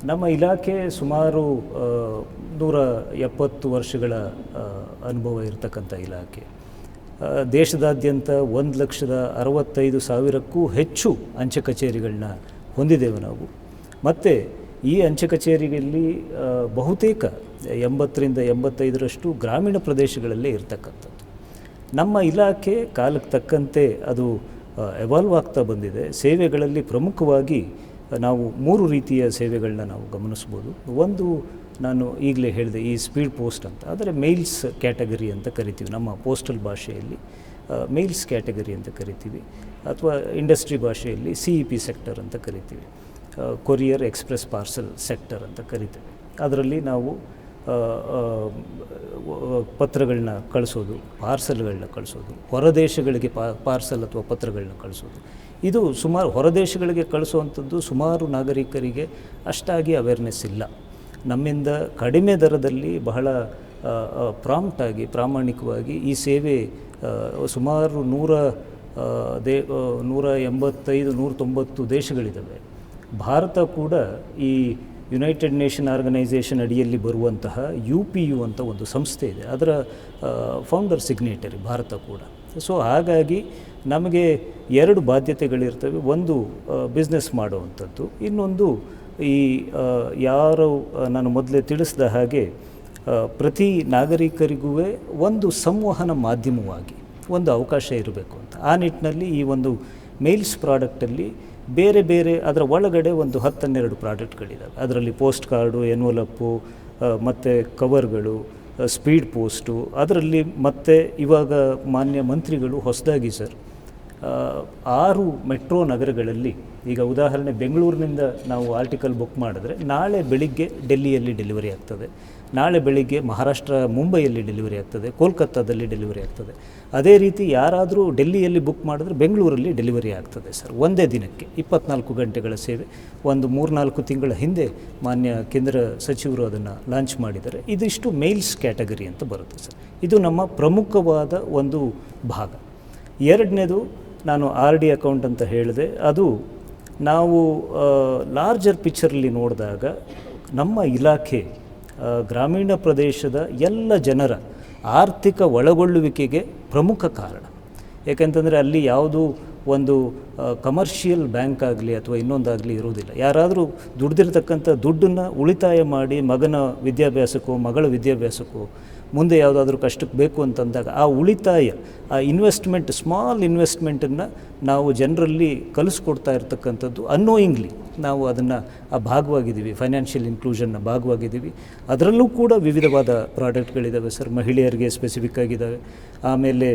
ನಮ್ಮ ಇಲಾಖೆ ಸುಮಾರು 170 ವರ್ಷಗಳ ಅನುಭವ ಇರತಕ್ಕಂಥ ಇಲಾಖೆ. ದೇಶದಾದ್ಯಂತ 1,65,000ಕ್ಕೂ ಹೆಚ್ಚು ಅಂಚೆ ಕಚೇರಿಗಳನ್ನ ಹೊಂದಿದ್ದೇವೆ ನಾವು. ಮತ್ತು ಈ ಅಂಚೆ ಕಚೇರಿಗಳಲ್ಲಿ ಬಹುತೇಕ 80ರಿಂದ 85ರಷ್ಟು ಗ್ರಾಮೀಣ ಪ್ರದೇಶಗಳಲ್ಲೇ ಇರತಕ್ಕಂಥದ್ದು. ನಮ್ಮ ಇಲಾಖೆ ಕಾಲಕ್ಕೆ ತಕ್ಕಂತೆ ಅದು ಎವಾಲ್ವ್ ಆಗ್ತಾ ಬಂದಿದೆ. ಸೇವೆಗಳಲ್ಲಿ ಪ್ರಮುಖವಾಗಿ ನಾವು 3 ರೀತಿಯ ಸೇವೆಗಳನ್ನ ನಾವು ಗಮನಿಸ್ಬೋದು. ಒಂದು ನಾನು ಈಗಲೇ ಹೇಳಿದೆ, ಈ ಸ್ಪೀಡ್ ಪೋಸ್ಟ್ ಅಂತ, ಆದರೆ ಮೇಲ್ಸ್ ಕ್ಯಾಟಗರಿ ಅಂತ ಕರಿತೀವಿ. ನಮ್ಮ ಪೋಸ್ಟಲ್ ಭಾಷೆಯಲ್ಲಿ ಮೇಲ್ಸ್ ಕ್ಯಾಟಗರಿ ಅಂತ ಕರಿತೀವಿ, ಅಥವಾ ಇಂಡಸ್ಟ್ರಿ ಭಾಷೆಯಲ್ಲಿ CEP ಸೆಕ್ಟರ್ ಅಂತ ಕರಿತೀವಿ. ಕೊರಿಯರ್ ಎಕ್ಸ್ಪ್ರೆಸ್ ಪಾರ್ಸಲ್ ಸೆಕ್ಟರ್ ಅಂತ ಕರಿತೇವೆ. ಅದರಲ್ಲಿ ನಾವು ಪತ್ರಗಳನ್ನ ಕಳಿಸೋದು, ಪಾರ್ಸಲ್ಗಳನ್ನ ಕಳಿಸೋದು, ಹೊರದೇಶಗಳಿಗೆ ಪಾರ್ಸಲ್ ಅಥವಾ ಪತ್ರಗಳನ್ನ ಕಳಿಸೋದು. ಇದು ಸುಮಾರು ಹೊರದೇಶಗಳಿಗೆ ಕಳಿಸುವಂಥದ್ದು ಸುಮಾರು ನಾಗರಿಕರಿಗೆ ಅಷ್ಟಾಗಿ ಅವೇರ್ನೆಸ್ ಇಲ್ಲ. ನಮ್ಮಿಂದ ಕಡಿಮೆ ದರದಲ್ಲಿ ಬಹಳ ಪ್ರಾಂಪ್ಟಾಗಿ ಪ್ರಾಮಾಣಿಕವಾಗಿ ಈ ಸೇವೆ ಸುಮಾರು 185-190 ದೇಶಗಳಿದ್ದಾವೆ. ಭಾರತ ಕೂಡ ಈ ಯುನೈಟೆಡ್ ನೇಷನ್ ಆರ್ಗನೈಸೇಷನ್ ಅಡಿಯಲ್ಲಿ ಬರುವಂತಹ UPU ಅಂತ ಒಂದು ಸಂಸ್ಥೆ ಇದೆ, ಅದರ ಫೌಂಡರ್ ಸಿಗ್ನೇಟರಿ ಭಾರತ ಕೂಡ. ಸೊ ಹಾಗಾಗಿ ನಮಗೆ 2 ಬಾಧ್ಯತೆಗಳಿರ್ತವೆ. ಒಂದು ಬಿಸ್ನೆಸ್ ಮಾಡುವಂಥದ್ದು, ಇನ್ನೊಂದು ಈ ಯಾರು ನಾನು ಮೊದಲೇ ತಿಳಿಸಿದ ಹಾಗೆ ಪ್ರತಿ ನಾಗರಿಕರಿಗೂ ಒಂದು ಸಂವಹನ ಮಾಧ್ಯಮವಾಗಿ ಒಂದು ಅವಕಾಶ ಇರಬೇಕು ಅಂತ. ಆ ನಿಟ್ಟಿನಲ್ಲಿ ಈ ಒಂದು ಮೇಲ್ಸ್ ಪ್ರಾಡಕ್ಟಲ್ಲಿ ಬೇರೆ ಬೇರೆ ಅದರ ಒಳಗಡೆ ಒಂದು 10-12 ಪ್ರಾಡಕ್ಟ್ಗಳಿದ್ದಾವೆ. ಅದರಲ್ಲಿ ಪೋಸ್ಟ್ ಕಾರ್ಡು, ಎನ್ವಲಪ್ಪು, ಮತ್ತು ಕವರ್ಗಳು, ಸ್ಪೀಡ್ ಪೋಸ್ಟು. ಅದರಲ್ಲಿ ಮತ್ತೆ ಇವಾಗ ಮಾನ್ಯ ಮಂತ್ರಿಗಳು ಹೊಸದಾಗಿ 6 ಮೆಟ್ರೋ ನಗರಗಳಲ್ಲಿ, ಈಗ ಉದಾಹರಣೆ ಬೆಂಗಳೂರಿನಿಂದ ನಾವು ಆರ್ಟಿಕಲ್ ಬುಕ್ ಮಾಡಿದ್ರೆ ನಾಳೆ ಬೆಳಿಗ್ಗೆ ಡೆಲ್ಲಿಯಲ್ಲಿ ಡೆಲಿವರಿ ಆಗ್ತದೆ, ನಾಳೆ ಬೆಳಿಗ್ಗೆ ಮಹಾರಾಷ್ಟ್ರ ಮುಂಬೈಯಲ್ಲಿ ಡೆಲಿವರಿ ಆಗ್ತದೆ, ಕೋಲ್ಕತ್ತಾದಲ್ಲಿ ಡೆಲಿವರಿ ಆಗ್ತದೆ. ಅದೇ ರೀತಿ ಯಾರಾದರೂ ಡೆಲ್ಲಿಯಲ್ಲಿ ಬುಕ್ ಮಾಡಿದ್ರೆ ಬೆಂಗಳೂರಲ್ಲಿ ಡೆಲಿವರಿ ಆಗ್ತದೆ ಸರ್, ಒಂದೇ ದಿನಕ್ಕೆ 24 ಗಂಟೆಗಳ ಸೇವೆ. ಒಂದು 3-4 ತಿಂಗಳ ಹಿಂದೆ ಮಾನ್ಯ ಕೇಂದ್ರ ಸಚಿವರು ಅದನ್ನು ಲಾಂಚ್ ಮಾಡಿದ್ದಾರೆ. ಇದಿಷ್ಟು ಮೇಲ್ಸ್ ಕ್ಯಾಟಗರಿ ಅಂತ ಬರುತ್ತೆ ಸರ್. ಇದು ನಮ್ಮ ಪ್ರಮುಖವಾದ ಒಂದು ಭಾಗ. ಎರಡನೇದು ನಾನು RD ಅಕೌಂಟ್ ಅಂತ ಹೇಳಿದೆ. ಅದು ನಾವು ಲಾರ್ಜರ್ ಪಿಕ್ಚರಲ್ಲಿ ನೋಡಿದಾಗ ನಮ್ಮ ಇಲಾಖೆ ಗ್ರಾಮೀಣ ಪ್ರದೇಶದ ಎಲ್ಲ ಜನರ ಆರ್ಥಿಕ ಒಳಗೊಳ್ಳುವಿಕೆಗೆ ಪ್ರಮುಖ ಕಾರಣ. ಏಕೆಂತಂದರೆ ಅಲ್ಲಿ ಯಾವುದೂ ಒಂದು ಕಮರ್ಷಿಯಲ್ ಬ್ಯಾಂಕ್ ಆಗಲಿ ಅಥವಾ ಇನ್ನೊಂದಾಗಲಿ ಇರೋದಿಲ್ಲ. ಯಾರಾದರೂ ದುಡ್ದಿರ್ತಕ್ಕಂಥ ದುಡ್ಡನ್ನು ಉಳಿತಾಯ ಮಾಡಿ ಮಗನ ವಿದ್ಯಾಭ್ಯಾಸಕ್ಕೋ ಮಗಳ ವಿದ್ಯಾಭ್ಯಾಸಕ್ಕೋ ಮುಂದೆ ಯಾವುದಾದ್ರೂ ಕಷ್ಟಕ್ಕೆ ಬೇಕು ಅಂತಂದಾಗ ಆ ಉಳಿತಾಯ, ಆ ಇನ್ವೆಸ್ಟ್ಮೆಂಟ್, ಸ್ಮಾಲ್ ಇನ್ವೆಸ್ಟ್ಮೆಂಟನ್ನು ನಾವು ಜನರಲ್ಲಿ ಕಲಿಸ್ಕೊಡ್ತಾ ಇರ್ತಕ್ಕಂಥದ್ದು ಅನ್ನೋಯಿಂಗ್ಲಿ ನಾವು ಅದನ್ನು ಆ ಭಾಗವಾಗಿದ್ದೀವಿ, ಫೈನಾನ್ಷಿಯಲ್ ಇನ್ಕ್ಲೂಷನ್ನ ಭಾಗವಾಗಿದ್ದೀವಿ. ಅದರಲ್ಲೂ ಕೂಡ ವಿವಿಧವಾದ ಪ್ರಾಡಕ್ಟ್ಗಳಿದ್ದಾವೆ ಸರ್. ಮಹಿಳೆಯರಿಗೆ ಸ್ಪೆಸಿಫಿಕ್ ಆಗಿದ್ದಾವೆ, ಆಮೇಲೆ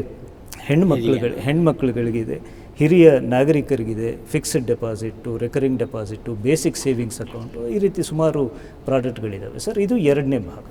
ಹೆಣ್ಮಕ್ಳುಗಳಿಗಿದೆ, ಹಿರಿಯ ನಾಗರಿಕರಿಗಿದೆ, fixed deposit, recurring deposit, basic savings account, ಈ ರೀತಿ ಸುಮಾರು ಪ್ರಾಡಕ್ಟ್ಗಳಿದ್ದಾವೆ ಸರ್. ಇದು ಎರಡನೇ ಭಾಗ.